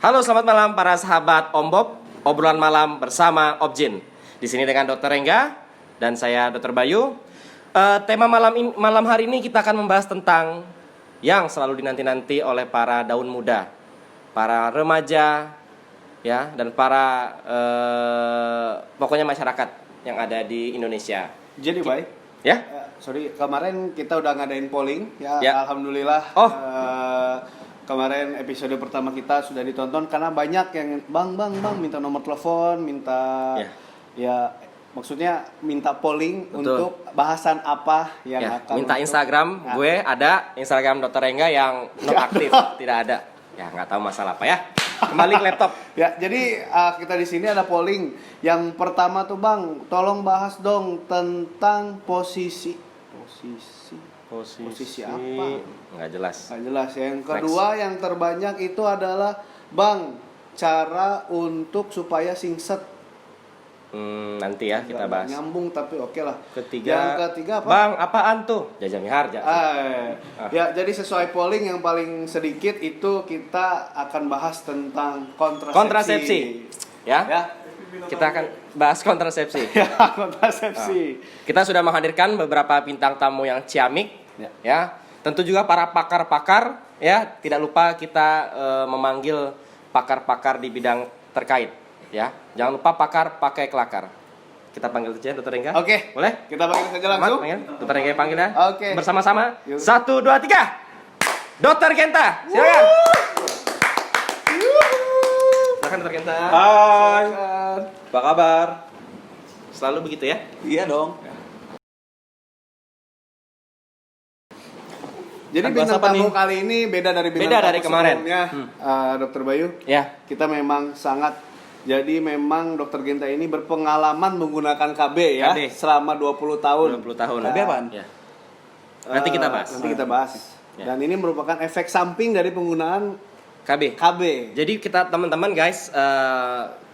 Halo, selamat malam para sahabat Om Bob. Obrolan malam bersama Objin. Di sini dengan Dr. Rengga dan saya Dr. Bayu. Tema malam hari ini kita akan membahas tentang yang selalu dinanti-nanti oleh para daun muda, para remaja, ya, dan para pokoknya masyarakat yang ada di Indonesia. Jadi baik. Ya? Kemarin kita udah ngadain polling ya. Alhamdulillah. Kemarin episode pertama kita sudah ditonton karena banyak yang bang minta nomor telepon, minta maksudnya minta polling. Betul. Untuk bahasan apa yang akan minta Instagram. Gue ada Instagram Dr. Rengga yang non aktif, tidak ada. Ya, nggak tahu masalah apa ya. Kembali ke laptop. Ya, jadi kita di sini ada polling. Yang pertama tuh Bang, tolong bahas dong tentang posisi apa? Nggak jelas. Nggak jelas. Yang kedua yang terbanyak itu adalah Bang, cara untuk supaya singset. Nanti ya kita bahas. Nyambung tapi oke lah. Yang ketiga apa? Bang, apaan tuh? Jajan Miharja. Ya, jadi sesuai polling yang paling sedikit itu kita akan bahas tentang kontrasepsi. Ya. Kita akan bahas kontrasepsi. Ya, kontrasepsi. Kita sudah menghadirkan beberapa bintang tamu yang ciamik. Ya. Tentu juga para pakar-pakar. Ya. Tidak lupa kita memanggil pakar-pakar di bidang terkait. Ya, jangan lupa pakar pakai kelakar. Kita panggil saja Dr. Rengga. Oke. Boleh? Kita panggil saja langsung. Dr. Rengga panggil ya. Oke. Bersama-sama. 1, 2, 3. Dr. Genta, silakan. Silakan Dr. Genta. Hai. Apa kabar? Selalu begitu ya? Iya dong. Jadi bintang tamu kali ini beda dari bintang tamu dari kemarin. Sebelumnya, Dr. Bayu. Ya. Kita memang memang Dr. Genta ini berpengalaman menggunakan KB ya. KB. Selama 20 tahun. 20 tahun. KB apaan? Ya. Nanti kita bahas. Ya. Dan ini merupakan efek samping dari penggunaan KB. Jadi kita teman-teman guys,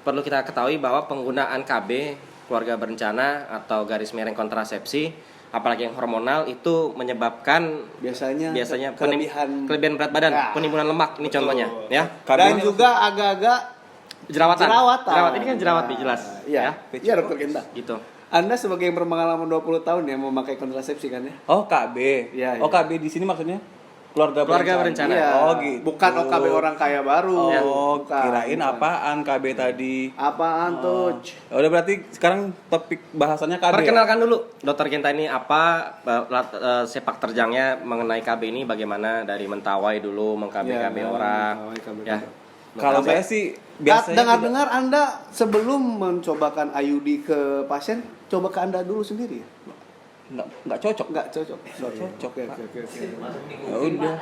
perlu kita ketahui bahwa penggunaan KB, keluarga berencana atau garis miring kontrasepsi, apalagi yang hormonal itu menyebabkan biasanya kelebihan berat badan, penimbunan lemak ini contohnya, ya. Dan juga agak-agak jerawatan. Ini kan jerawat jelas. Iya, Dr. Genta. Gitu. Anda sebagai yang berpengalaman 20 tahun ya memakai kontrasepsi kan ya? Oh, KB. Iya. Oh, KB di sini maksudnya keluarga berencana. Iya. Oh, gitu. Bukan OKB orang kaya baru. Oh, kirain apaan KB tadi? Apaan tuh? Udah berarti sekarang topik bahasannya KB. Perkenalkan dulu Dr. Genta ini apa, sepak terjangnya mengenai KB ini bagaimana, dari mentawai dulu, mengKB-KB orang. Ya. Kalau saya sih biasanya dengar Anda sebelum mencobakan IUD ke pasien, coba ke Anda dulu sendiri ya? nggak cocok. Nggak cocok. Oke. Ya udah.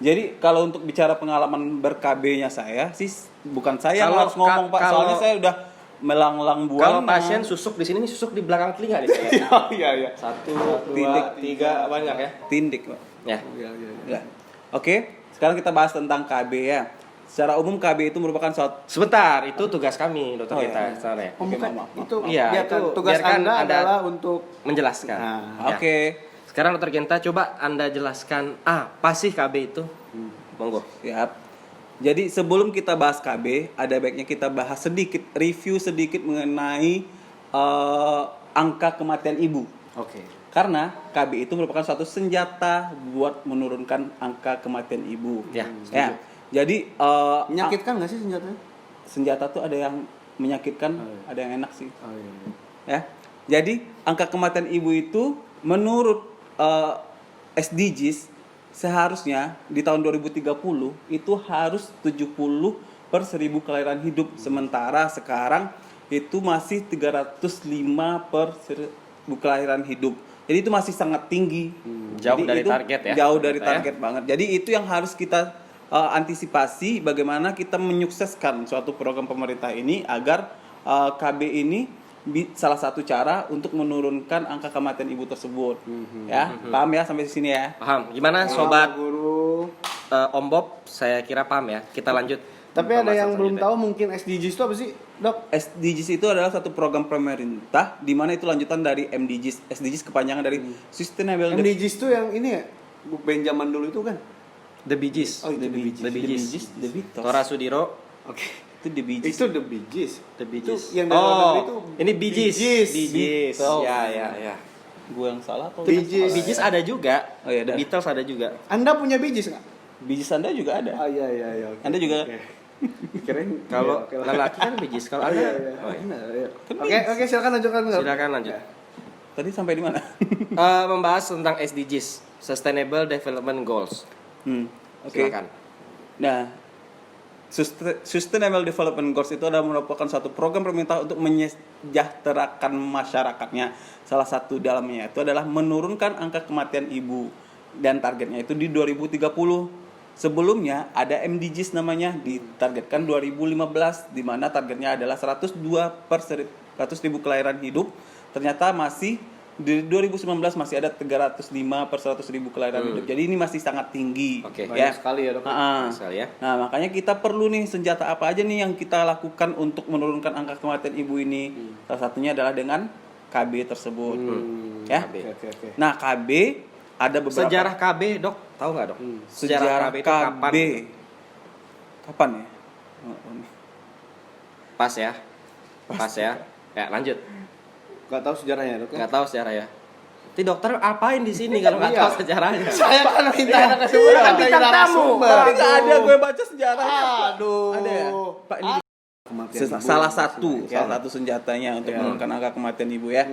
Jadi kalau untuk bicara pengalaman ber-KB-nya saya sih bukan saya yang harus ngomong Pak, soalnya saya udah melanglang buana. Kalau pasien susuk di sini, susuk di belakang telinga nih saya. Iya. 1, 2, 3 banyak ya. Tindik, Pak. Ya. Ya. Oke, sekarang kita bahas tentang KB ya. Secara umum KB itu merupakan suatu... Sebentar, itu tugas kami Dr. Genta sebenarnya. Tugas Anda adalah untuk menjelaskan. Ya. Oke. Sekarang Dr. Genta coba Anda jelaskan apa sih KB itu? Monggo. Siap. Jadi sebelum kita bahas KB, ada baiknya kita bahas review sedikit mengenai angka kematian ibu. Oke. Karena KB itu merupakan suatu senjata buat menurunkan angka kematian ibu. Ya. Jadi menyakitkan nggak sih senjatanya? Senjata tuh ada yang menyakitkan, ada yang enak sih. Iya. Ya. Jadi angka kematian ibu itu menurut SDGs seharusnya di tahun 2030 itu harus 70 per 1000 kelahiran hidup. Sementara sekarang itu masih 305 per 1000 kelahiran hidup. Jadi itu masih sangat tinggi. Jauh dari target ya. Jauh dari target banget. Jadi itu yang harus kita antisipasi, bagaimana kita menyukseskan suatu program pemerintah ini agar KB ini salah satu cara untuk menurunkan angka kematian ibu tersebut. Ya, paham ya sampai sini ya? Paham. Gimana sobat guru Om Bob? Saya kira paham ya. Kita lanjut. Tapi ada yang belum tahu mungkin SDGs itu apa sih, Dok? SDGs itu adalah satu program pemerintah di mana itu lanjutan dari MDGs. SDGs kepanjangan dari Sustainable MDGs itu yang ini ya, Benjamin dulu itu kan? The Bee Gees. Oh, itu The Bee Gees. The Bee Gees. The Beatles. Tora Sudiro. Oke. Itu The Bee Gees. Itu The Bee Gees. The Bee Itu Gees. yang dari luar negeri itu ini Bee Gees. Bee Gees. Oh. Ya. Gue yang salah atau Bee yang Gees. salah? Bee Gees ada juga. Oh iya, ada. Beatles ada juga. Anda punya Bee Gees nggak? Bee Gees Anda juga ada. Oh iya. Oke. Anda juga. Oke. Kirain Kalau iya, oke lah. lelaki kan Bee Gees, kalau Oh, Anda iya. oh, iya. Iya. Kan Oke, silakan lanjutkan. Nggak? Silakan lanjut. Tadi sampai di mana? Membahas tentang SDGs, Sustainable Development Goals. Oke. Silakan. Nah, Sustainable Development Goals itu adalah merupakan suatu program pemerintah untuk menyejahterakan masyarakatnya. Salah satu dalamnya itu adalah menurunkan angka kematian ibu dan targetnya itu di 2030. Sebelumnya ada MDGs namanya ditargetkan 2015 di mana targetnya adalah 102 per 100 ribu kelahiran hidup. Ternyata masih di 2019 masih ada 305 per 100 ribu kelahiran hidup. Jadi ini masih sangat tinggi. Oke. Banyak sekali ya, Dok. Sekali ya. Nah, makanya kita perlu nih senjata apa aja nih yang kita lakukan untuk menurunkan angka kematian ibu ini. Salah satunya adalah dengan KB tersebut. Ya. KB. Oke. Nah, KB ada beberapa Sejarah KB, Dok. Tahu nggak, Dok? sejarah KB itu kapan? Kapan ya? Pas ya. Pas ya. Ya, lanjut. Nggak tahu sejarahnya, Dok. Nggak tahu sejarah ya. Ti dokter apain di sini kalau nggak Iya. tahu sejarahnya? Saya kan minta narasumber, Kan minta bintang tamu. narasumber. Tapi nggak ada gue baca sejarahnya. Aduh. Ada ya? Pak ini Kematian ibu. salah satu Ya. senjatanya untuk Ya. menurunkan angka kematian ibu ya.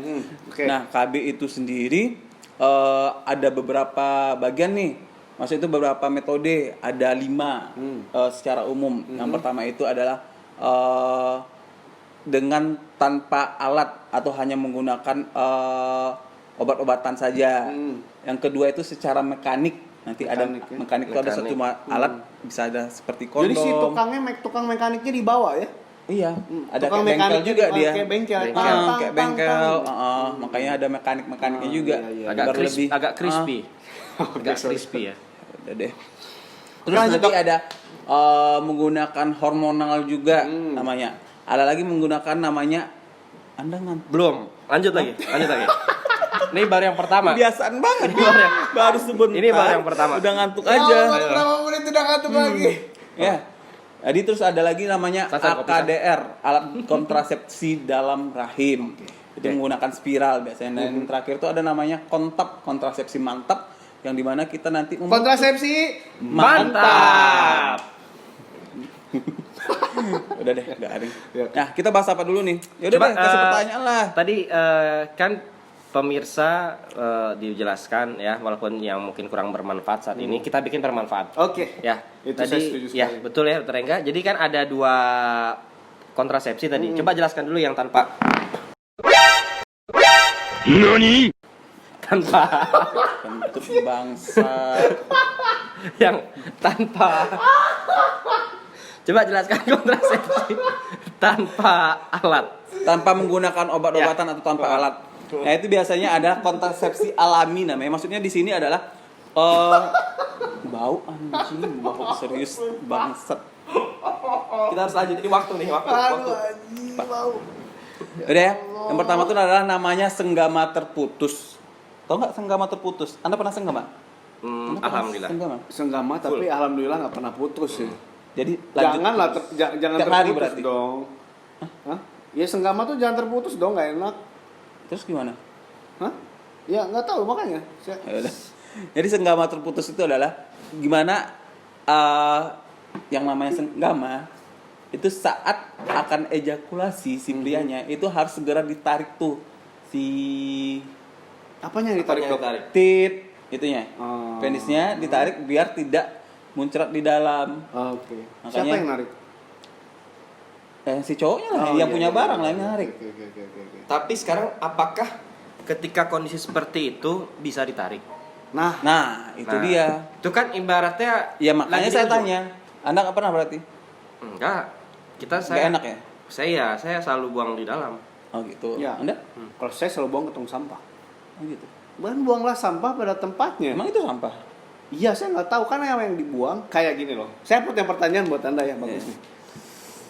Oke. Nah, KB itu sendiri ada beberapa bagian nih. Maksudnya itu beberapa metode, ada 5 secara umum. Yang pertama itu adalah dengan tanpa alat atau hanya menggunakan obat-obatan saja. Yang kedua itu secara mekanik. Nanti Mekanik, ada ya. mekanik itu ada satu alat, bisa ada seperti kondom. Jadi si tukang mekaniknya di bawah ya? Iya, ada Tukang kayak bengkel mekaniknya juga di- dia. kayak bengkel. Bengkel. Tang, tang, Kayak tang, bengkel, tang. makanya ada mekaniknya juga. iya. Agak crispy. Agak crispy ya. Udah deh. Terus nanti ada menggunakan hormonal juga namanya. Ada lagi menggunakan namanya Anda ngantuk. Belum. Lanjut lagi. Ini baru yang pertama. Kebiasaan banget baru sebentar. Ini baru yang pertama. Udah ngantuk Ya aja. Allah, berapa menit udah ngantuk lagi? Ya. Jadi terus ada lagi namanya Sasar, kopi, AKDR, alat kontrasepsi dalam rahim. Itu menggunakan spiral biasanya. Dan yang terakhir itu ada namanya kontrasepsi mantap yang dimana kita nanti Kontrasepsi Mantap. Udah deh, nggak ada. Ya. Nah, kita bahas apa dulu nih? Ya udah Coba, deh, kasih pertanyaan lah. Tadi kan pemirsa dijelaskan ya, walaupun yang mungkin kurang bermanfaat saat ini, kita bikin bermanfaat. Oke. Ya, Itu tadi saya setuju ya sekali. betul ya, Dr. Engga. Jadi kan ada 2 kontrasepsi tadi. Coba jelaskan dulu yang tanpa tanpa Bentuk bangsa. yang tanpa. Coba jelaskan kontrasepsi tanpa alat. Tanpa menggunakan obat-obatan atau tanpa alat. Nah, itu biasanya ada kontrasepsi alami namanya. Maksudnya di sini adalah bau anjing, bau serius bangsat. Kita harus lanjut ini waktu nih, waktu. anjing, mau. Udah ya. Yang pertama itu adalah namanya senggama terputus. Tahu nggak senggama terputus? Anda pernah senggama? Anda pernah Alhamdulillah. Senggama? Senggama tapi alhamdulillah nggak pernah putus ya. Jadi lanjut. Janganlah jangan Tiap hari terputus berarti? dong. Hah? Ya senggama tuh jangan terputus dong, nggak enak. Terus gimana? Hah? Ya nggak tahu makanya. Ya udah. Jadi senggama terputus itu adalah gimana yang namanya senggama itu saat akan ejakulasi si prianya itu harus segera ditarik tuh si Apanya yang ditarik, Dok? tit itunya. Oh. Penisnya ditarik biar tidak muncrat di dalam. Oke. Makanya- Siapa yang narik? Si cowoknya lah Oh, yang iya, punya iya, barang iya, lah yang iya. narik. Oke. Tapi sekarang apakah ketika kondisi seperti itu bisa ditarik? Nah, itu Nah, dia. Itu kan ibaratnya Ya makanya lagi saya di ujung. tanya. Anda nggak pernah berarti? Enggak. Nggak Saya enak ya? Saya selalu buang di dalam. Oh gitu. Ya. Anda? Kalau saya selalu buang ke tong sampah. Oh gitu. Buanglah sampah pada tempatnya. Emang itu sampah? Iya, saya nggak tahu kan yang dibuang kayak gini loh. Saya punya pertanyaan buat Anda ya, bagus Iya. nih.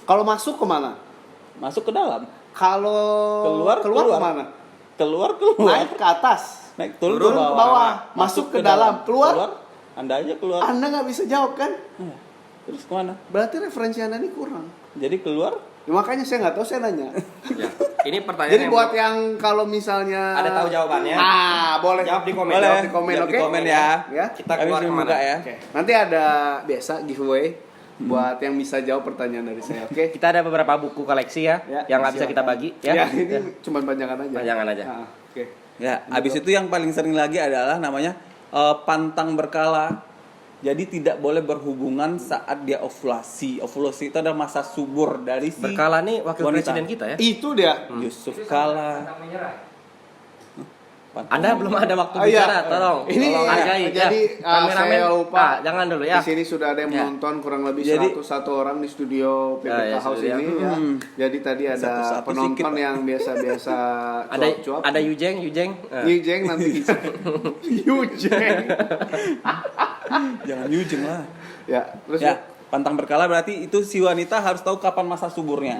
Kalau masuk kemana? Masuk ke dalam. Kalau Keluar. kemana? Keluar. Naik ke atas, Naik turun ke bawah, masuk ke dalam, keluar. Anda aja keluar. Anda nggak bisa jawab kan? Iya. Terus kemana? Berarti referensi Anda ini kurang. Jadi keluar. Ya, makanya saya nggak tahu, saya nanya. Ya. Ini pertanyaan Jadi yang buat yang kalau misalnya ada tahu jawabannya, boleh jawab di komen. Boleh. Jawab di komen, Jawab di oke? komen ya. Ya. Kita Kami keluar sudah kemana? buka ya. Oke. Nanti ada biasa giveaway buat yang bisa jawab pertanyaan dari saya, oke? Kita ada beberapa buku koleksi ya, Ya, yang nggak bisa kita silakan. bagi Ya, ya. ini cuma panjangan aja. Panjangan aja. Oke. Ya, habis itu yang paling sering lagi adalah namanya pantang berkala. Jadi tidak boleh berhubungan saat dia ovulasi. Ovulasi itu adalah masa subur dari si Berkala nih wakil wanita. presiden kita ya. Itu dia. Yusuf Kala. Anda belum ada waktu Oh, iya. bicara, tolong. Ini tolong ya, hargai jadi, ya. Kameramen, saya lupa. jangan dulu ya. Di sini sudah ada yang Ya. menonton kurang lebih Jadi- 101 orang di studio PPK Ya, ya, House studio. ini ya. Jadi tadi ada 101 penonton sedikit. yang biasa-biasa Ada cuap-cuap. ada Yujeng. Yujeng nanti. Yujeng. Jangan yujeng lah. Ya, terus Ya, pantang berkala berarti itu si wanita harus tahu kapan masa suburnya.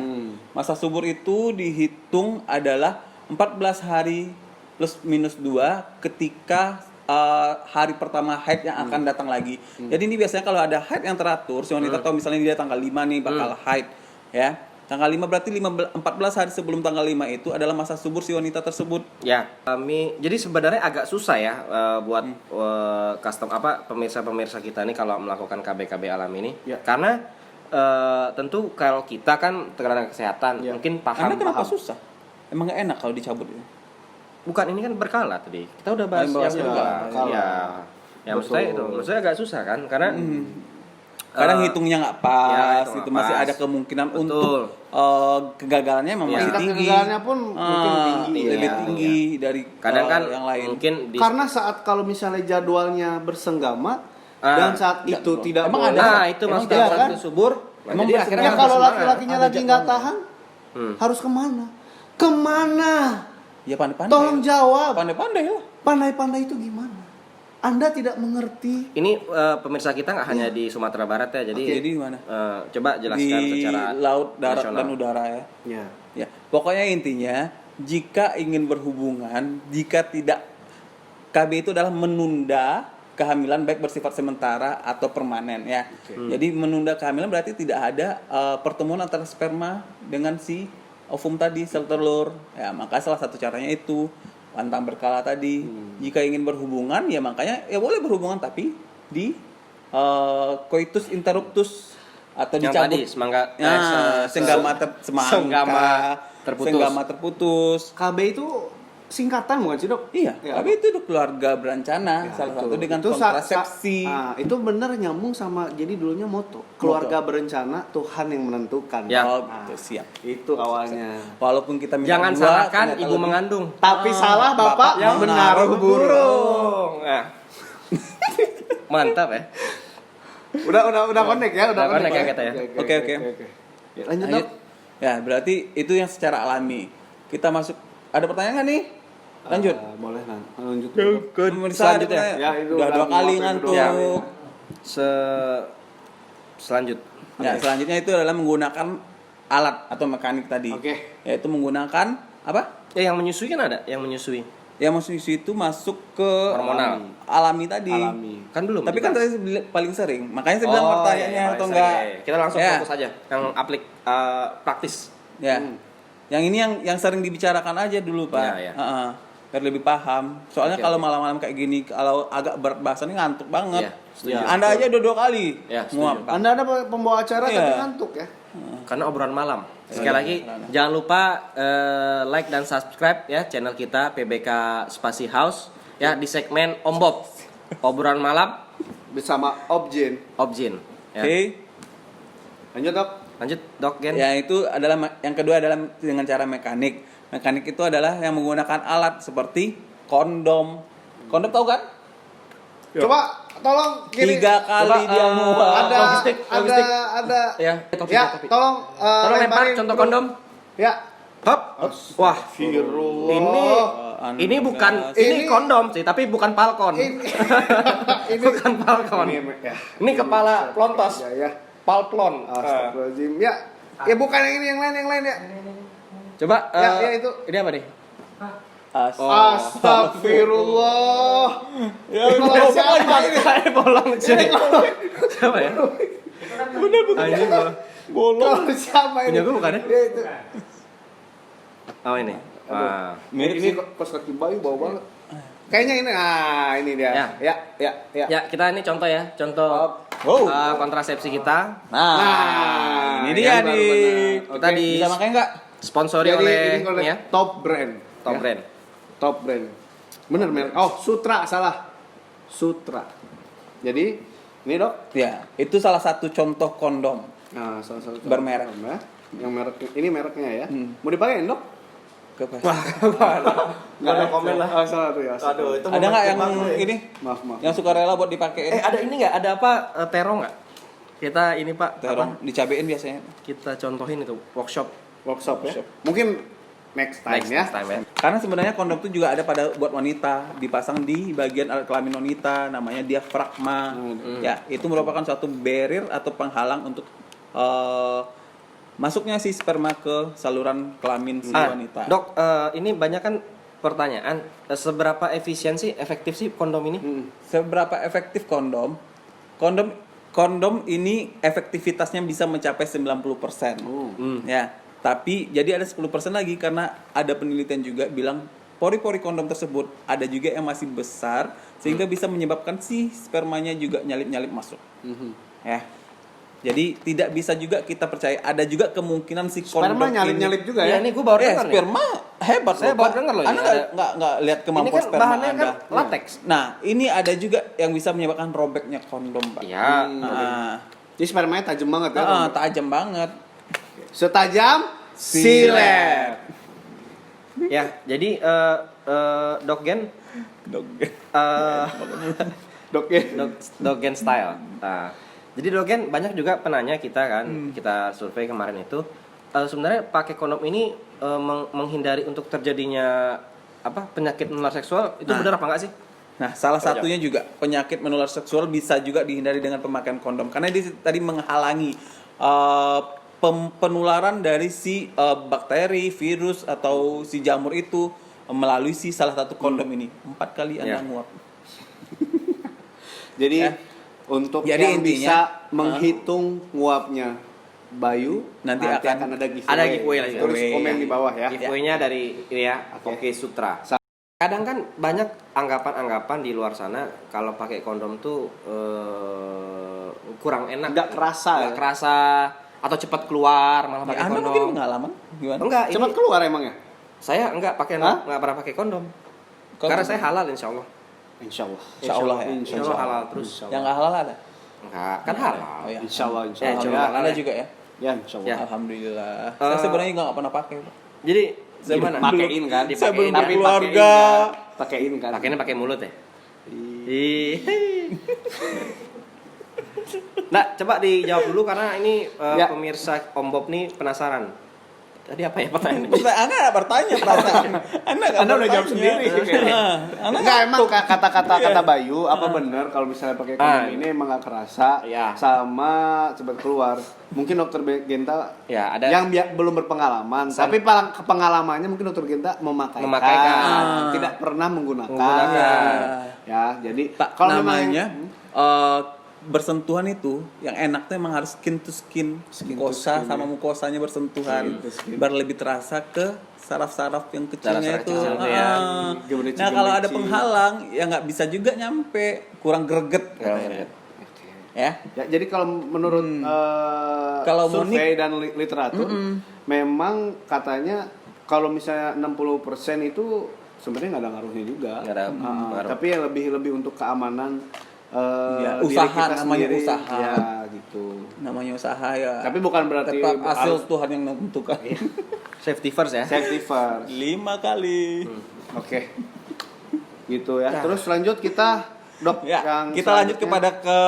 Masa subur itu dihitung adalah 14 hari plus minus 2 ketika hari pertama haid yang akan datang lagi. Jadi ini biasanya kalau ada haid yang teratur, si wanita tahu misalnya dia tanggal 5 nih bakal haid, ya. Tanggal 5 berarti 14 hari sebelum tanggal 5 itu adalah masa subur si wanita tersebut. Ya, jadi sebenarnya agak susah ya buat custom pemirsa-pemirsa kita nih kalau melakukan KB alam ini. Ya. Karena tentu kalau kita kan tenaga kesehatan Ya. mungkin Anda kenapa paham. susah? Emang gak enak kalau dicabut itu? Bukan, ini kan berkala tadi. Kita udah bahas Bahas yang juga. kedua. Berkala. Ya. Ya maksud saya itu, maksud saya agak susah kan karena Kadang hitungnya nggak pas, ya, hitung itu nggak masih pas. ada kemungkinan Betul. untuk kegagalannya memang Ya. masih tingkat tinggi. kegagalannya pun mungkin tinggi ya. Lebih tinggi dari kadang kan yang lain. mungkin di Karena saat kalau misalnya jadwalnya bersenggama dan saat Enggak, itu bro. tidak Emang boleh. ada? nah itu Emang maksudnya iya saat kan? itu subur. Emang Jadi bersemangat. akhirnya Ya nggak kalau bersemangat. laki-lakinya Ada lagi nggak jadwalnya. tahan, Hmm. harus kemana? Kemana? Ya pandai-pandai. Tolong jawab. Pandai-pandai lah. Pandai-pandai itu gimana? Anda tidak mengerti. Ini pemirsa kita nggak hanya di Sumatera Barat ya, jadi Jadi di mana? coba jelaskan Di secara laut, darat nasional. dan udara ya. Ya. Ya, pokoknya intinya jika ingin berhubungan, jika tidak KB itu adalah menunda kehamilan baik bersifat sementara atau permanen ya. Jadi menunda kehamilan berarti tidak ada pertemuan antara sperma dengan si ovum tadi, sel telur. Ya, maka salah satu caranya itu pantang berkala tadi. Jika ingin berhubungan ya makanya ya boleh berhubungan tapi di coitus interruptus atau Yang dicabut. tadi semangka Senggama terputus. KB itu singkatan bukan sih, Dok? Iya, Ya. tapi itu udah keluarga berencana, Ya, salah itu. satu dengan Itu kontrasepsi. itu bener nyambung sama jadi dulunya moto. Keluarga berencana, Tuhan yang menentukan. Ya. Oh, Nah, gitu, siap. itu awalnya. Walaupun kita minta Jangan dua, salahkan ternyata ibu lebih- mengandung. Tapi salah Bapak yang menaruh burung. Nah. Mantap ya. Udah connect ya, Udah connect ya kita ya. Oke. Ya, lanjut, Lanjut. Dok. Ya, berarti itu yang secara alami. Kita masuk, ada pertanyaan nggak nih? Lanjut. Boleh lanjut. Pemirsa ada selanjutnya. pertanyaan? Ya, itu udah udah 2 kali nguapin ngantuk. udah. Selanjut. Ya, selanjutnya itu adalah menggunakan alat atau mekanik tadi. Oke. Yaitu menggunakan apa? Ya yang menyusui kan ada, yang menyusui. Yang menyusui itu masuk ke Hormonal. alami tadi. Alami. Kan belum. Tapi kan tadi paling sering. Makanya saya bilang Oh, pertanyaannya iya, atau paling enggak. sering. Kita langsung Ya. fokus aja yang praktis. Ya. Yang ini yang sering dibicarakan aja dulu, Pak. Ya, ya. Heeh. Biar lebih paham. Soalnya Oke, kalau oke. malam-malam kayak gini, kalau agak berat bahasannya ngantuk banget. Iya, setuju. Anda aja udah 2 kali. Ya, setuju. Nguap. Anda ada pembawa acara Iya. tapi ngantuk ya. Karena obrolan malam. Sekali lagi jangan lupa like dan subscribe ya channel kita PBK Spasi House ya di segmen Om Bob. Obrolan malam Bersama Objin. Objin. Ya. Oke. Lanjut, Dok. Lanjut Dok Gen. Ya, itu adalah yang kedua adalah dengan cara mekanik. Mekanik itu adalah yang menggunakan alat seperti kondom. Kondom tahu kan? Coba tolong gini. 3 kali Coba, dia muat. ada logistik. ada Ya, ya, tolong Tolong lempar lemparin contoh dulu. kondom. Ya. Hop. Wah, Firullah. ini bukan ini kondom sih, tapi bukan palkon. Ini Bukan palkon. ya. Ini kepala plontos. Ya. Palplon. Astagfirullahaladzim. Ya. Ya bukan yang ini, yang lain ya. Coba Ya, itu. Ini apa nih? Astagfirullah. Ya, Kalau siapa ini? Saya bolong cuy. Siapa ya? Udah bukan. Ini bolong. Bolong. Kalau siapa ini? Punya gue bukan ya? Ya, itu. Oh ini. Wah. Mirip Ini sih. kos kaki Bayu bau banget. Kayaknya ini, ini dia. Ya. Ya. Ya, kita ini contoh ya, contoh Wow. kontrasepsi kita. Nah, ini dia yang baru di benar. Kita Oke. di bisa pakai enggak? sponsori Jadi oleh ini oleh ya, top brand. top ya. brand. Top brand. Bener merek. Oh, Sutra salah. Sutra. Jadi ini dok. Ya, itu salah satu contoh kondom. Nah, salah satu Bermerek. ya. Yang merek ini mereknya ya. Hmm. Mau dipakein dok? Wah, nggak ada komen lah. Oh, salah tuh ya. Aduh, itu Ada nggak yang momentum ini Maaf. yang suka rela buat dipakein? ada ini nggak? Ada apa? Terong nggak? Kita ini Pak, Terong apa? dicabein biasanya. Kita contohin itu workshop. Workshop ya. Mungkin next time ya. Next time ya. Karena sebenarnya kondom itu juga ada pada buat wanita, dipasang di bagian alat kelamin wanita, namanya diafragma. Ya, itu merupakan suatu barrier atau penghalang untuk masuknya si sperma ke saluran kelamin si wanita. Dok, ini banyak kan pertanyaan, seberapa efektif sih kondom ini? Seberapa efektif kondom? Kondom ini efektivitasnya bisa mencapai 90%. Ya, tapi jadi ada 10% lagi karena ada penelitian juga bilang pori-pori kondom tersebut ada juga yang masih besar sehingga bisa menyebabkan si spermanya juga nyalip-nyalip masuk. Ya. Jadi tidak bisa juga kita percaya, ada juga kemungkinan si kondom Sperma nyalip-nyalip juga ya. Ya, ini gue baru dengar nih. sperma hebat Saya loh, baru Pak. dengar loh, Anda ini nggak lihat Ini kemampuan kan sperma bahannya Anda. kan latex. Nah, ini ada juga yang bisa menyebabkan robeknya kondom, Pak. Ya. Nah, Jadi spermanya tajam banget ya. tajam banget. Setajam silet. Ya, jadi Dok Gen Dok Gen style. Nah, jadi Dok Gen banyak juga penanya kita kan, kita survei kemarin itu sebenarnya pakai kondom ini menghindari untuk terjadinya penyakit menular seksual itu benar apa enggak sih? Nah, salah satunya juga penyakit menular seksual bisa juga dihindari dengan pemakaian kondom karena dia tadi menghalangi penularan dari si bakteri, virus atau si jamur itu melalui si salah satu kondom ini. 4 kali Anda nguap. Jadi Ya. untuk Jadi yang intinya, bisa menghitung nguapnya Bayu nanti akan ada giveaway. Ada giveaway lagi. Tulis Giveaway, komen ya. di bawah ya. Giveaway-nya dari ini ya, Oke Sutra. Kadang kan banyak anggapan-anggapan di luar sana kalau pakai kondom tuh kurang enak. Nggak kerasa ya? Nggak kerasa atau cepat keluar malah pakai Anda kondom. mungkin pengalaman gimana? Enggak, ini Cepat keluar emangnya? saya enggak pernah pakai kondom. Karena saya halal insya Allah. Insya Allah. Insya Allah ya. Insya Allah halal terus. Yang nggak halal ada? Enggak, kan halal. Oh ya. Insya Allah. Insya Ya, Allah. coba. Ya, Anda juga ya? ya, insya Allah. Ya. Alhamdulillah. Saya sebenarnya nggak pernah pakai, Pak. Jadi Saya gimana? Pakein kan? Saya belum Tapi berkeluarga. Pakein kan? Pakainya pakai mulut ya? Nah, coba dijawab dulu karena ini Ya. pemirsa Om Bob nih penasaran. Tadi apa ya pertanyaannya? Anda nggak bertanya perasaan. Anda udah jawab sendiri. Enggak, emang kata Bayu apa benar kalau misalnya pakai kondom ini emang gak kerasa Ya. sama cepat keluar. Mungkin dokter Genta Ya, ada yang belum berpengalaman, tapi pengalamannya mungkin dokter Genta Memakaikan. tidak pernah menggunakan. Ya, jadi Pak, kalau memang namanya bersentuhan itu yang enak tuh emang harus skin to skin, mukosa sama mukosanya bersentuhan biar lebih terasa ke saraf-saraf yang kecilnya Saraf-saraf itu. kecil itu ya. Gemereci-gemereci. Nah, kalau ada penghalang ya nggak bisa juga nyampe, kurang greget. Ya. Ya, jadi kalau menurut Kalau survei dan literatur memang katanya kalau misalnya 60% itu sebenarnya nggak ada ngaruhnya juga. Nggak ada ngaruh. Tapi yang lebih untuk keamanan Ya, diri usaha, kita namanya sendiri. usaha. Ya, gitu. Namanya usaha ya. Tapi bukan berarti tetap hasil harus Tuhan yang menentukan. safety first ya. safety first. 5 kali. Oke. Gitu ya. Terus lanjut kita Dok Ya, yang kita lanjut selanjutnya. kepada ke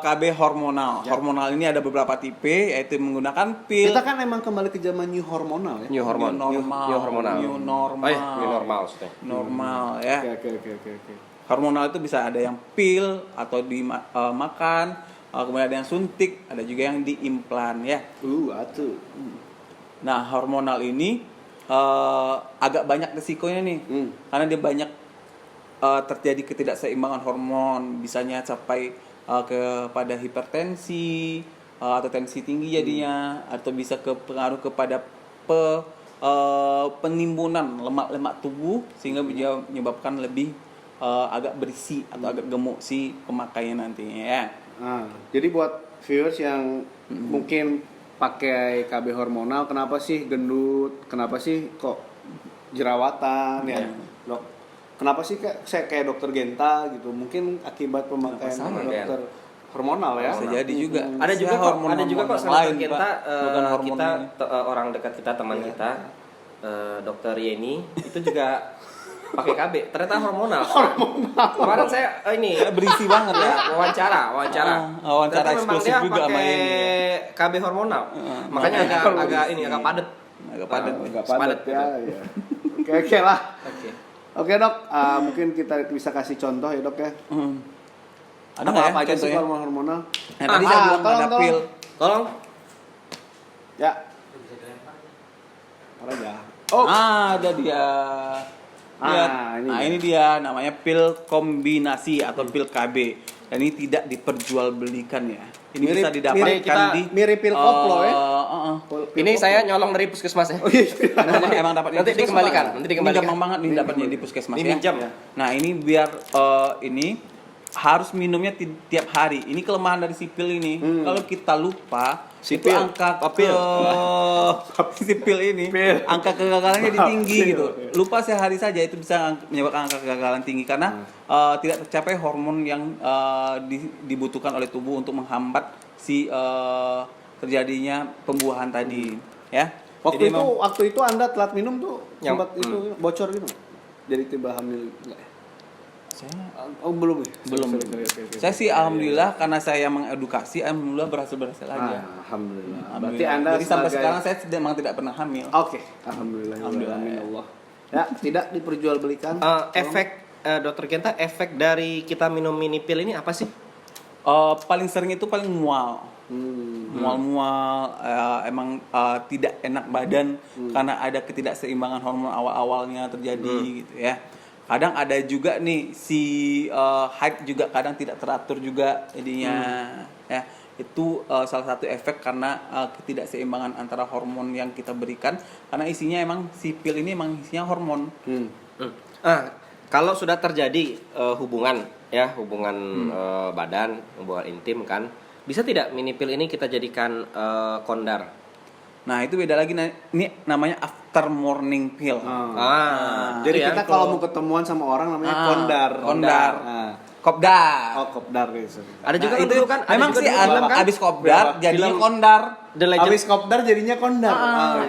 KB hormonal. Hormonal ini ada beberapa tipe, yaitu menggunakan pil. Kita kan emang kembali ke zaman new hormonal ya. New hormon. normal. New hormonal. New normal. Oh, iya, new normal maksudnya. Normal ya. Oke. Hormonal itu bisa ada yang pil atau dimakan, kemudian ada yang suntik, ada juga yang diimplan ya. Atuh. Nah, hormonal ini agak banyak resikonya nih. Karena dia banyak terjadi ketidakseimbangan hormon, bisanya sampai kepada hipertensi atau tensi tinggi jadinya, atau bisa pengaruh kepada penimbunan lemak-lemak tubuh sehingga bisa menyebabkan lebih agak berisi atau agak gemuk si pemakainya nantinya ya. Jadi buat viewers yang mungkin pakai KB hormonal, kenapa sih gendut? Kenapa sih kok jerawatan ya? Dok, kenapa sih kayak dokter Genta gitu? Mungkin akibat pemakaian dokter hormonal ya. Bisa jadi juga. Ada juga kok, ada juga kok sama lain, kita, bukan hormon kita ini. orang dekat kita, teman kita, dokter Yeni itu juga pakai KB. Ternyata hormonal. Kemarin saya ini berisi banget ya. wawancara. Wawancara Ternyata memang eksklusif dia juga sama pakai ini. KB hormonal. Makanya agak padat. Agak padat. Agak padat ya. Oke lah. Oke dok, mungkin kita bisa kasih contoh ya dok ya. Ada apa aja sih contohnya? hormonal? Nah, tadi saya bilang ada pil. Tolong. Ya. Apa aja? Oh, Ada dia. Lihat. ini. Nah, ini dia namanya pil kombinasi atau pil KB. Dan ini tidak diperjualbelikan ya. Ini bisa didapatkan mirip pil koplo ya. Ini saya nyolong dari puskesmas ya. Emang dapat Nanti dikembalikan. Ini gampang banget nih dapatnya di puskesmas Ini ya. minjam. Nah, ini biar ini harus minumnya tiap hari. Ini kelemahan dari si pil ini. Kalau kita lupa, Si itu pil. angka Pil. si pil ini, angka kegagalannya jadi tinggi gitu. Lupa sehari saja itu bisa menyebabkan angka kegagalan tinggi karena tidak tercapai hormon yang dibutuhkan oleh tubuh untuk menghambat si terjadinya pembuahan tadi, ya. Waktu Jadi itu Anda telat minum tuh Yang- sempat itu bocor gitu. Jadi tiba hamil enggak? saya Belum ya? belum. Sorry. Saya sih alhamdulillah karena saya mengedukasi, alhamdulillah berhasil aja. Alhamdulillah. Berarti Alhamdulillah. Anda Jadi sampai sekarang saya memang tidak pernah hamil. Oke, alhamdulillah. Alhamdulillah. Amin Allah. Ya, tidak diperjualbelikan. Efek dokter Genta, efek dari kita minum mini pil ini apa sih? Paling sering itu paling mual. Mual-mual, emang tidak enak badan karena ada ketidakseimbangan hormon awal-awalnya terjadi gitu ya. Kadang ada juga nih si haid juga kadang tidak teratur juga jadinya ya. Itu salah satu efek karena ketidakseimbangan antara hormon yang kita berikan karena isinya emang si pil ini emang isinya hormon. Kalau sudah terjadi hubungan badan, hubungan intim kan, bisa tidak mini pil ini kita jadikan kondar? Nah, itu beda lagi, ini namanya after morning pill. Jadi ya, kita kalau mau ketemuan sama orang namanya kondar. Kondar. Ah. Kopdar. Oh, kopdar gitu. Ada juga Nah, itu dulu kan, ada memang juga sih dulu film kan? abis kopdar jadinya Film kondar. The Legend, Abis kopdar jadinya kondar.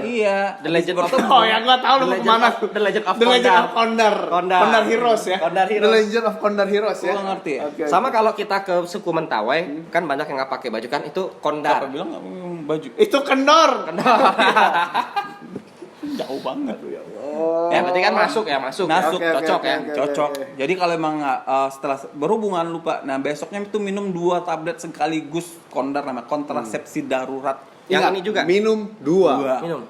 Iya. The Legend of Oh ya, gua tahu lu kemana. The Legend of The Legend of Kondar. Kondar. Kondar Heroes ya. Kondar Heroes. The Legend of Kondar Heroes ya. Gua ngerti ya. Oke, Sama oke. kalau kita ke suku Mentawai, kan banyak yang nggak pakai baju kan, itu Siapa kondar. bilang nggak baju? Itu kendor. Jauh banget. Oh. Ya berarti kan masuk. Masuk, Oke, oke, cocok oke, ya. oke. Cocok. Jadi kalau emang setelah berhubungan lupa, nah besoknya itu minum 2 tablet sekaligus kondar namanya kontrasepsi darurat. Yang Enggak, ini juga minum 2. minum.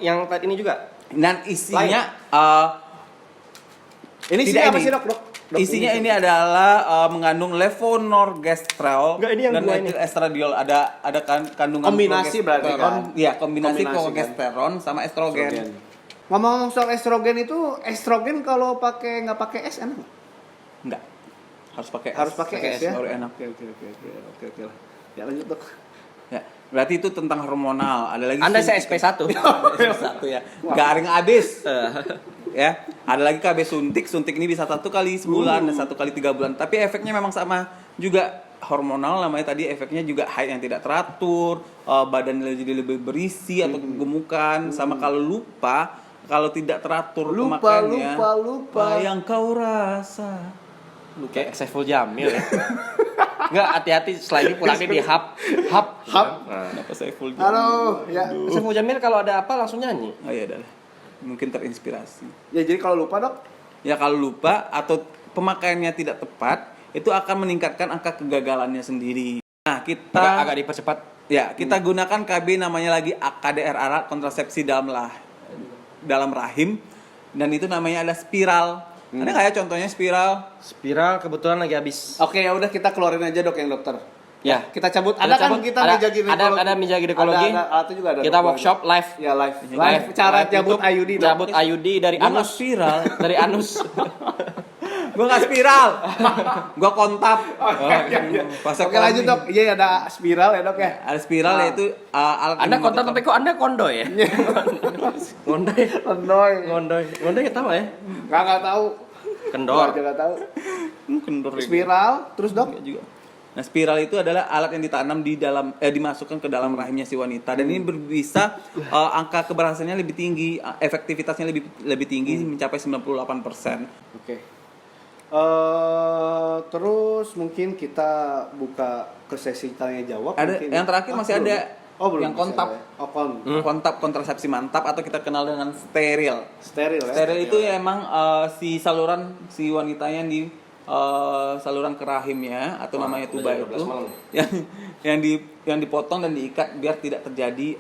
Yang tadi ini juga. Dan isinya Ini Tidak apa ini. sih, Dok? Dok, isinya ini adalah mengandung levonorgestrel Enggak, ini yang dan dua ini. estradiol. Ada kandungan Kombinasi berarti progesteron. kan? Iya, kombinasi Kombinasi kan? progesteron sama estrogen. Ngomong soal estrogen itu, estrogen kalau nggak pakai es enak nggak? Enggak. Harus pakai es ya. baru enak. Oke. Ya lanjut, Dok. Ya, berarti itu tentang hormonal. Ada lagi Anda suntik. saya SP1. Satu ya. Garing abis. Ya, ada lagi KB suntik. Suntik ini bisa 1 kali sebulan dan 1 kali 3 bulan. Tapi efeknya memang sama juga hormonal, namanya tadi efeknya juga haid yang tidak teratur, badan jadi lebih berisi atau kegemukan, sama kalau lupa, kalau tidak teratur pemakaiannya. Lupa. Yang kau rasa. Kayak Saiful Jamil ya. Enggak, hati-hati setelah ini pulangnya di hub. Kenapa saya full Halo, ya. Saiful Jamil kalau ada apa langsung nyanyi. Oh iya dah. Mungkin terinspirasi. Ya jadi kalau lupa, Dok. Ya kalau lupa atau pemakaiannya tidak tepat, itu akan meningkatkan angka kegagalannya sendiri. Nah, kita Agak dipercepat. ya, kita gunakan KB namanya lagi KDRA kontrasepsi dalam dalam rahim, dan itu namanya ada spiral. Ada nggak ya contohnya spiral? Spiral kebetulan lagi habis. Oke, ya udah kita keluarin aja dok yang dokter. Ya. Kita cabut. Kita Ada kan cabut. kita Ada- meja ginekologi. ada meja ginekologi. Ada alatnya juga ada. Kita dok. workshop live. Ya live. Live cara Live cabut YouTube, IUD. Dok. cabut IUD dari Gua nggak anus. spiral. Dari anus. Gua nggak spiral, gua kontap. Iya. Vasectomy. Oke lanjut dok. Iya ada spiral ya dok ya. Ada spiral Nah. yaitu alat Anda yang kontak mematikan. tapi kok Anda kondoy ya? Kondoy. Lendoy. Kondoy. Kondoy kita apa ya? Nggak tahu. Kendor. Gua nggak tahu. Kendor ya. Spiral terus dok. Enggak juga. Nah, spiral itu adalah alat yang ditanam di dalam dimasukkan ke dalam rahimnya si wanita, dan ini bisa angka keberhasilannya lebih tinggi, efektivitasnya lebih tinggi, mencapai 98%. Oke. Terus mungkin kita buka ke sesi tanya jawab. Ada mungkin. yang terakhir masih belum ada ya? Oh belum. yang masih kontap. ada ya? Oh Kontap kontrasepsi mantap atau kita kenal dengan steril. steril ya. Steril itu ya emang si saluran si wanitanya di saluran ke rahimnya atau namanya tuba udah itu jam 12 malam. yang dipotong dan diikat biar tidak terjadi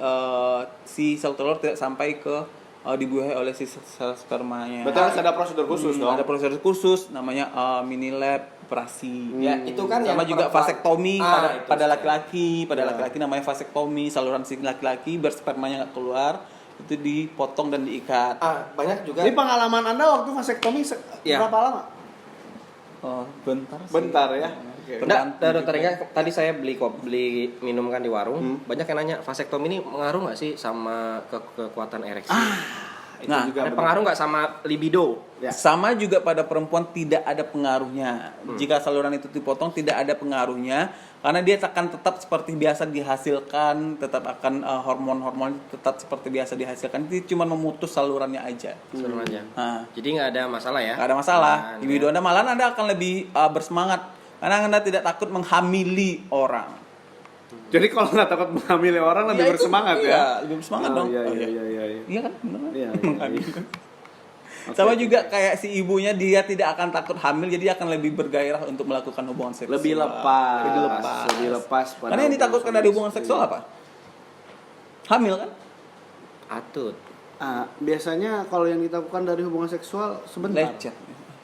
si sel telur tidak sampai ke dibuahi oleh si sel spermanya. Betul harus ada prosedur khusus dong. Ada prosedur khusus namanya mini lab operasi. Ya, itu kan Sama yang juga perempuan. vasektomi Itu pada saya. laki-laki, laki-laki namanya vasektomi, saluran si laki-laki biar spermanya nggak keluar, itu dipotong dan diikat. Banyak juga. Ini pengalaman Anda waktu vasektomi Ya. berapa lama? Oh, bentar sih. Bentar ya. Oke. Nggak, dokter Ega, tadi saya beli minum kan di warung. Banyak yang nanya, vasektomi ini mengaruh nggak sih sama kekuatan ereksi? Itu Nah, juga Ada pengaruh nggak sama libido? Ya. Sama juga pada perempuan tidak ada pengaruhnya. Jika saluran itu dipotong tidak ada pengaruhnya karena dia akan tetap seperti biasa dihasilkan, tetap akan hormon-hormon tetap seperti biasa dihasilkan. Itu cuma memutus salurannya aja. Sebenarnya aja. Nah, Jadi nggak ada masalah ya? nggak ada masalah. Nah, Libido Anda malahan Anda akan lebih bersemangat karena Anda tidak takut menghamili orang. Jadi kalau nggak takut menghamili orang lebih Ya, itu, bersemangat iya, ya. lebih bersemangat Oh, dong. Iya Oh, iya iya. iya iya. Iya kan? Bener kan? Iya, iya, Menghamili. iya. Sama juga kayak si ibunya, dia tidak akan takut hamil, jadi akan lebih bergairah untuk melakukan hubungan seksual. Lebih lepas. Lebih lepas. Lebih lepas pada Karena yang ditakutkan dari hubungan seksual apa? Hamil kan? Atut. Biasanya kalau yang ditakutkan dari hubungan seksual sebentar. Lecet.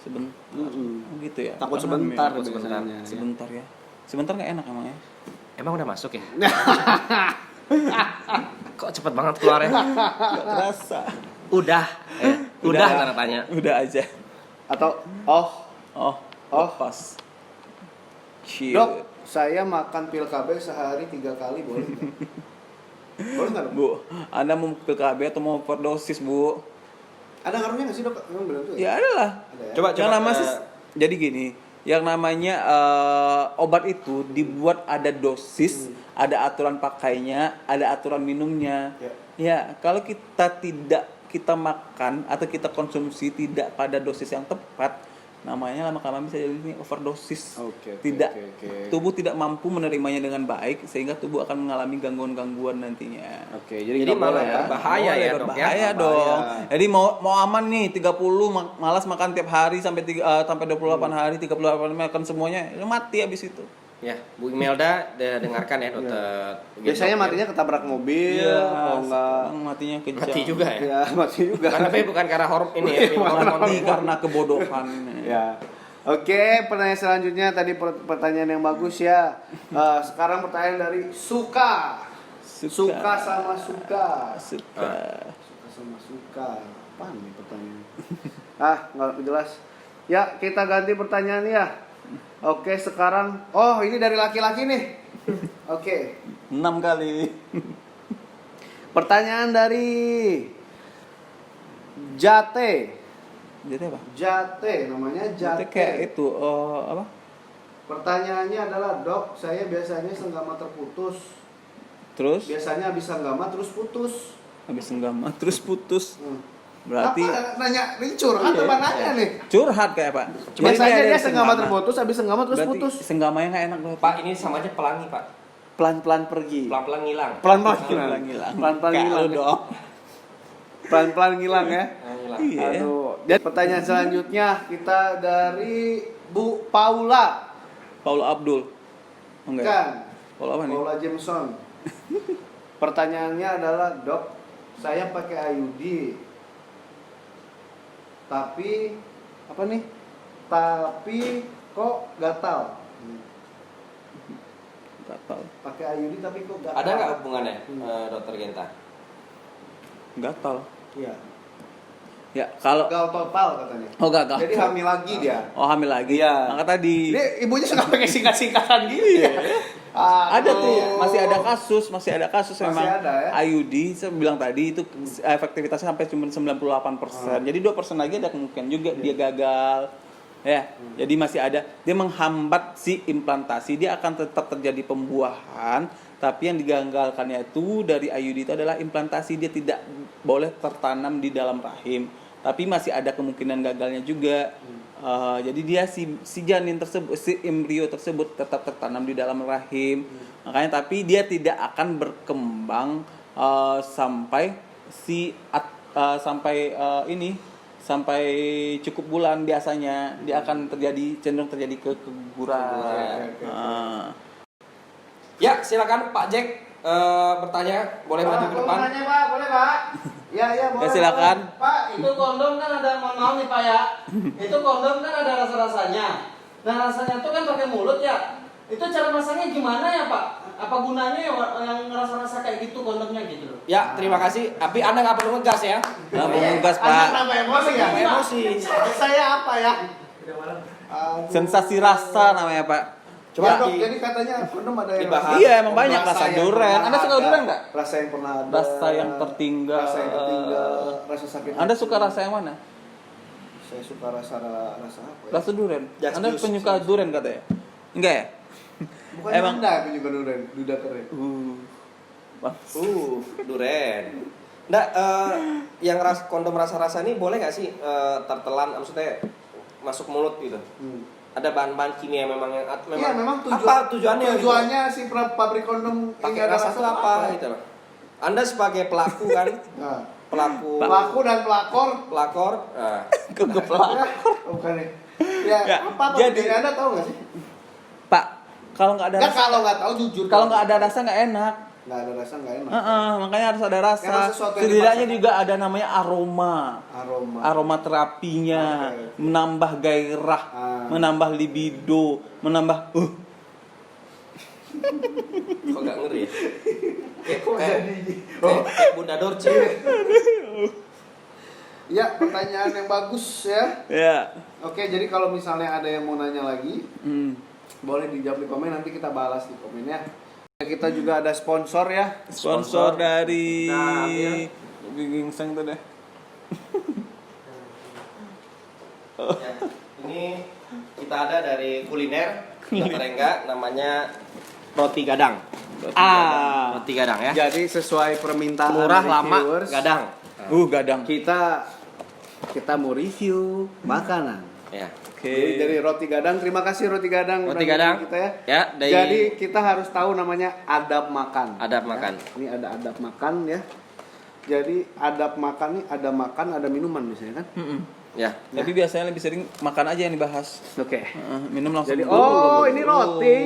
Sebentar. Mm-mm. Gitu ya. Takut Bukan sebentar hamil. sebentar. biasanya, ya. Sebentar ya. Sebentar nggak enak emangnya. Emang udah masuk ya? Kok cepet banget keluarnya? Nggak terasa. Udah. Udah tanda tanya. Udah aja. Atau Oh. Pas. Ciut. Dok, saya makan pil KB sehari 3 kali boleh nggak? Boleh nggak dok? Bu, Anda mau pil KB atau mau overdosis, Bu? Ada ngaruhnya nggak sih dok? Emang benar tuh Ya ada lah. Ada ya? Coba Yang nama jadi gini, yang namanya obat itu dibuat ada dosis, ada aturan pakainya, ada aturan minumnya. Ya. Ya, kalau kita makan atau kita konsumsi tidak pada dosis yang tepat, namanya lama-kelamaan bisa jadi overdosis. Oke, Tidak oke. tubuh tidak mampu menerimanya dengan baik sehingga tubuh akan mengalami gangguan-gangguan nantinya. Oke, Jadi nggak malah boleh ya. berbahaya ya, Dok, ya? Berbahaya dong. Jadi mau aman nih 30 malas makan tiap hari sampai 28 hari, 38 makan semuanya, ya mati habis itu. Ya, Bu Imelda dengarkan ya dokter. Biasanya matinya ketabrak mobil, kalau nggak matinya kejam. mati juga ya. ya mati juga. Tapi bukan karena ini ya, Mati karena kebodohan. Ya. Oke, pertanyaan selanjutnya tadi pertanyaan yang bagus ya. Sekarang pertanyaan dari Suka. Suka sama Suka. Suka. Suka sama Suka. Apaan nih pertanyaan? Nggak jelas. Ya, kita ganti pertanyaan ya. Oke, sekarang ini dari laki-laki nih. Oke. 6 kali. Pertanyaan dari Jate. Jadi apa? Jate namanya Jadi Jate. kayak itu apa? Pertanyaannya adalah, Dok, saya biasanya senggama terputus. Terus Biasanya habis senggama terus putus. habis senggama terus putus. Berarti Apa nanya ini curhat Iya, apa nanya nih? curhat kayak Pak. Biasanya dia dari senggama terputus, habis senggama terus Berarti putus. senggamanya nggak enak loh. Pak, ini sama aja pelangi, Pak. Pelan-pelan pergi. Pelan-pelan ngilang. Pelan-pelan Pelan-pelan hilang. ngilang. Pelan-pelan Kayak hilang. lu dong. Pelan-pelan ngilang ya. Ngilang. Iya. Aduh. Dan pertanyaan selanjutnya kita dari Bu Paula. Paul Abdul. Oh, enggak. Kan? Paul apa nih? Paula Jameson. Pertanyaannya adalah, Dok, saya pakai IUD Tapi apa nih? Tapi kok gatal. Gatal. Pakai IUD tapi kok gatal. Ada nggak hubungannya, Dokter Genta? Gatal. Iya. Ya, kalau Gagal total katanya. oh gagal. Jadi hamil lagi dia. Oh, hamil lagi. Iya. Maka tadi Ini ibunya suka pakai singkat-singkatan gini ya. ada tuh, Aduh. masih ada kasus Masih memang ada, ya? IUD saya bilang tadi itu efektivitasnya sampai cuma 98%. Jadi 2% lagi ada kemungkinan juga dia gagal. Ya, jadi masih ada, dia menghambat si implantasi, dia akan tetap terjadi pembuahan, tapi yang digagalkannya itu dari IUD itu adalah implantasi, dia tidak boleh tertanam di dalam rahim, tapi masih ada kemungkinan gagalnya juga. Jadi dia si janin tersebut, si embrio tersebut tetap tertanam di dalam rahim, makanya tapi dia tidak akan berkembang sampai sampai cukup bulan. Biasanya dia akan cenderung terjadi keguguran. Ya, silakan Pak Jack bertanya, boleh maju ke depan. Nanya, Pak, boleh, Pak? Ya, boleh. Ya, silakan. Boleh. Pak, itu kondom kan ada, mohon maaf nih Pak ya. Itu kondom kan ada rasa-rasanya. Nah, rasanya itu kan pakai mulut ya. Itu cara masaknya gimana ya Pak? Apa gunanya ya yang rasa-rasa kayak gitu kondomnya gitu loh? Ya, terima kasih. Tapi Anda nggak perlu ngegas ya. Nah, mengegas Anda Pak. kenapa emosi ya? Emosi. Saya apa ya? Sensasi rasa namanya Pak. Coba Ya, dok, jadi katanya kondom ada yang dibahas. Iya, emang banyak rasa yang durian. pernah Anda suka ada, durian nggak? Rasa yang pernah ada. Rasa yang tertinggal. Rasa yang tertinggal. Rasa sakit. Anda suka rasa yang mana? Saya suka rasa apa ya? Rasa durian. Just Anda juice. penyuka durian katanya? Enggak ya? Bukan emang- Anda yang juga durian, duda keren. Bang. Duren. Nggak, yang kondom rasa-rasa ini boleh nggak sih tertelan, maksudnya masuk mulut gitu? Ada bahan-bahan kimia memang yang Iya, memang apa tujuannya? Tujuannya si pabrik kondom Pakai ini ada rasa itu apa gitu loh. Anda sebagai pelaku kan, Nah, pelaku dan pelakor. pelakor. Nah, Kegeplak. Bukan nih. Ya, Ya, apa jadi- jadi Anda tahu nggak sih? Pak, kalau nggak ada Ya rasa, kalau nggak tahu jujur. kalau nggak ada rasa nggak enak. nggak ada rasa nggak enak. Makanya harus ada rasa. Karena sesuatu yang Setidaknya dipaksakan. juga ada namanya aroma. Aroma. Terapinya, Oke. menambah gairah, menambah libido, menambah kok nggak ngeri ya? Kok jadi? Kayak Bunda Dorce. Ya, pertanyaan yang bagus ya. ya. Oke, jadi kalau misalnya ada yang mau nanya lagi, Hmm. boleh dijawab di komen, nanti kita balas di komen ya. Kita juga ada sponsor ya. Sponsor dari Nah, iya. Gingseng tuh deh. Ya, ini kita ada dari kuliner Dokter Engga, namanya roti gadang. Roti gadang ya. Jadi sesuai permintaan Murah, dari lama, viewers, gadang. Gadang. kita mau review makanan. Ya. Oke. Jadi roti gadang, terima kasih roti gadang. Roti udah gadang. ngundang kita ya. Ya, dari Jadi kita harus tahu namanya adab makan. Adab Ya. makan. Ini ada adab makan ya. Jadi adab makan nih ada makan, ada minuman biasanya kan? ya. Tapi biasanya lebih sering makan aja yang dibahas. Oke. Minum langsung. Jadi dulu. ini roti.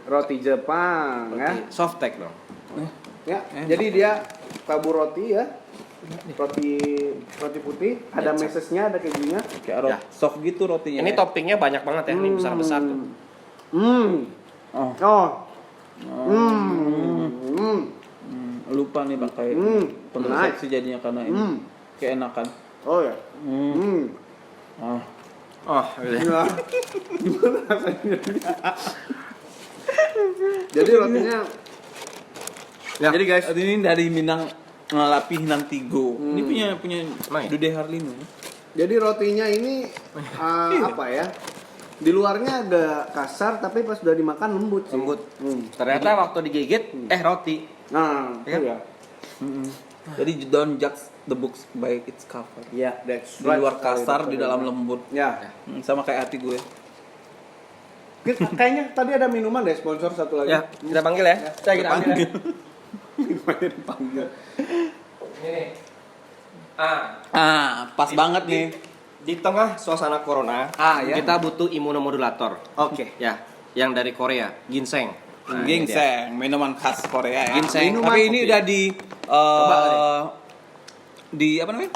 Roti Jepang ya. Roti softtek dong. Ya, jadi dia tabur roti ya. Roti putih, ada mesesnya, ada kejunya. Kayak Ya. soft gitu rotinya. Ini ya. toppingnya banyak banget ya, ini besar-besar tuh. Oh. Lupa nih pakai penutup jadinya karena ini keenakan. Oh ya. Ah. Oh, Gimana rasanya? Jadi rotinya. Ya. Jadi guys, Ini dari Minang Ngalapi Hinang Tigo. Ini punya Emang ya? Dude Harlino. jadi rotinya ini apa ya? Di luarnya ada kasar, tapi pas udah dimakan lembut. sih. lembut. Ternyata waktu digigit, roti. Nah, Ya. itu ya. Jadi don't judge the books by its cover. Ya, that's Di luar kasar, di dalam lembut. Ya. Sama kayak hati gue. Kayaknya tadi ada minuman deh, sponsor satu lagi. Ya, kita panggil ya. Saya kita ambil ya. Minumannya dipanggil. Ini nih. Pas banget nih. Di tengah suasana corona, Ya. kita butuh imunomodulator. Oke. Ya, yang dari Korea, ginseng. Nah, ini dia. Ginseng, minuman khas Korea ya. Ginseng. Tapi ini Kopi. udah Coba, di apa namanya?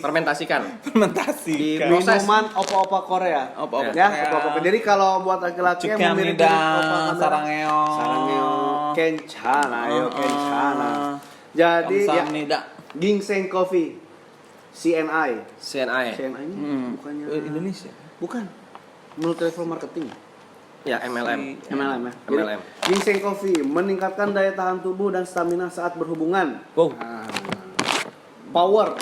fermentasikan. fermentasi. Di proses. Minuman opa-opa Korea. Opa-opa Ya, Korea. opa-opa. Jadi kalau buat laki-laki yang memiliki opa sarangeo. sarangeo, kencana, ayo kencana. Jadi ya, Kamsahamnida. ginseng coffee, CNI. CNI. CNI ini bukannya Indonesia. bukan. Menurut level marketing. Ya, MLM. MLM ya. Jadi, MLM. ginseng coffee meningkatkan daya tahan tubuh dan stamina saat berhubungan. Wow. Power,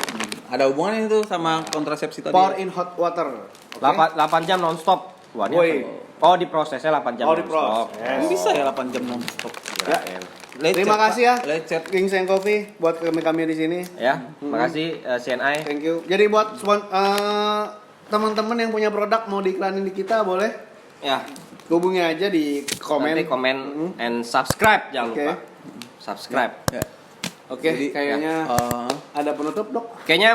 Ada hubungannya itu sama kontrasepsi tadi. power in hot water. Oke? 8 jam nonstop. Wah, ini Woi. apa? Oh, diprosesnya 8 jam Oh, nonstop. diproses. Ini bisa ya 8 jam non-stop. Kirain. Terima kasih ya, Lecet. ginseng coffee buat kami di sini. Ya, makasih CNI. Thank you. Jadi buat teman-teman yang punya produk mau diiklanin di kita boleh Ya, hubungi aja di komen. nanti komen and subscribe jangan Oke. lupa. Subscribe. Ya. Oke, Jadi, kayaknya ada penutup dok. Kayaknya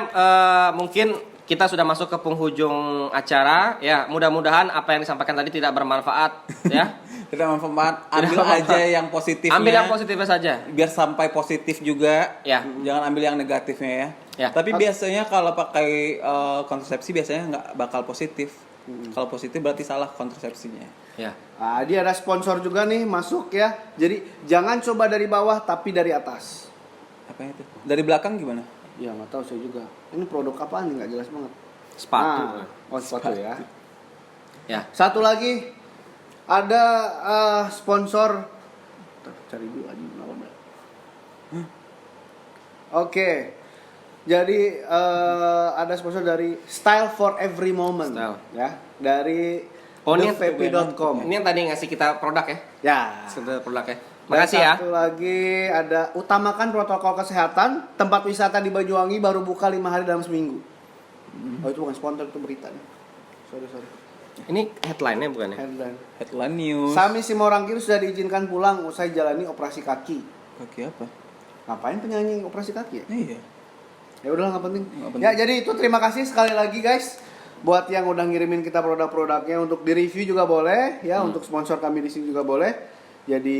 mungkin kita sudah masuk ke penghujung acara. Ya, mudah-mudahan apa yang disampaikan tadi tidak bermanfaat. Ya, Tidak manfaat. Ambil Tidak aja manfaat. yang positifnya. ambil yang positifnya saja. Biar sampai positif juga. Ya. Jangan ambil yang negatifnya ya. Ya. Tapi biasanya kalau pakai kontrasepsi biasanya nggak bakal positif. Kalau positif berarti salah kontrasepsinya. Ya. Ah, dia ada sponsor juga nih masuk ya. Jadi jangan coba dari bawah tapi dari atas. Apa itu? Dari belakang gimana? Ya nggak tahu saya juga. Ini produk apaan nih nggak jelas banget. Sepatu. Nah, oh sepatu ya. Ya. Satu lagi ada sponsor. Cari dulu aja namanya. Oke. Jadi ada sponsor dari Style for Every Moment. Style. Ya, dari Oh, ini thevape.com. Ini yang tadi ngasih kita produk ya. Ya. Sekedar produk ya. Dan Makasih ya. satu lagi ada utamakan protokol kesehatan. Tempat wisata di Banyuwangi baru buka 5 hari dalam seminggu. Oh itu bukan sponsor, itu berita nih. Sorry. Ini headline-nya bukan ya? Headline. Headline news. Sami Simorangkir sudah diizinkan pulang usai jalani operasi kaki. Kaki apa? Ngapain penyanyi operasi kaki ya? Iya. Ya udahlah nggak penting. Nggak penting. Ya jadi itu terima kasih sekali lagi guys. Buat yang udah ngirimin kita produk-produknya untuk di review juga boleh ya, untuk sponsor kami di sini juga boleh. Jadi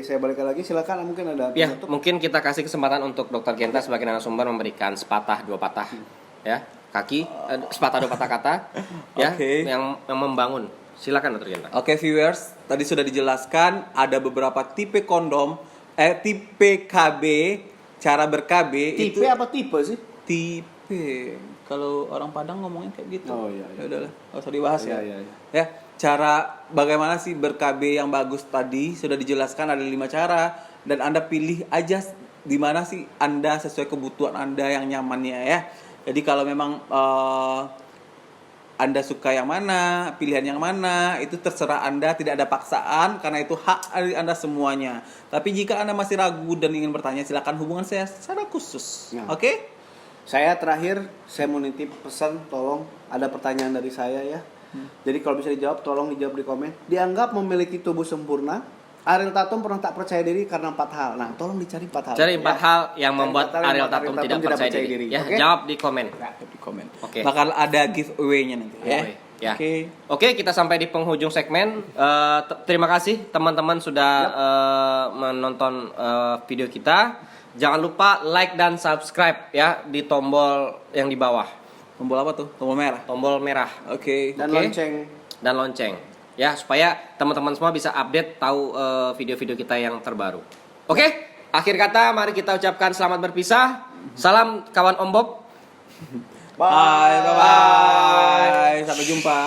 saya balikan lagi, silakan mungkin ada Ya, penutup. mungkin kita kasih kesempatan untuk Dr. Genta sebagai narasumber memberikan sepatah dua patah ya, kaki sepatah dua patah kata ya, Oke. yang membangun. Silakan Dr. Genta. Oke viewers, tadi sudah dijelaskan ada beberapa tipe kondom, tipe KB, cara ber-KB Tipe itu apa tipe sih? tipe. Kalau orang Padang ngomongnya kayak gitu. Oh, iya. Ya udahlah, nggak usah dibahas ya. Iya. Ya, cara bagaimana sih ber-KB yang bagus tadi sudah dijelaskan ada 5 cara dan Anda pilih aja di mana sih Anda sesuai kebutuhan Anda yang nyamannya ya. Jadi kalau memang Anda suka yang mana, pilihan yang mana, itu terserah Anda, tidak ada paksaan karena itu hak Anda semuanya. Tapi jika Anda masih ragu dan ingin bertanya, silakan hubungan saya secara khusus. Ya. Oke? Saya terakhir saya mau nitip pesan, tolong ada pertanyaan dari saya ya. Jadi kalau bisa dijawab tolong dijawab di komen. Dianggap memiliki tubuh sempurna, Ariel Tatum pernah tak percaya diri karena 4 hal. Nah, tolong dicari 4 hal. Cari 4 hal yang Cari membuat 4 hal yang Ariel membuat Tatum tidak percaya diri. Ya, Oke? jawab di komen. Di komen. Oke. Bakal ada giveaway-nya nanti ya. Ya. Oke. Oke, kita sampai di penghujung segmen. Terima kasih teman-teman sudah menonton video kita. Jangan lupa like dan subscribe ya di tombol yang di bawah. Tombol apa tuh? Tombol merah. Tombol merah Oke. Dan Oke. lonceng. dan lonceng. Ya, supaya teman-teman semua bisa update tahu video-video kita yang terbaru. Oke, akhir kata mari kita ucapkan selamat berpisah. Salam kawan Om Bob. Bye. Bye. Sampai jumpa.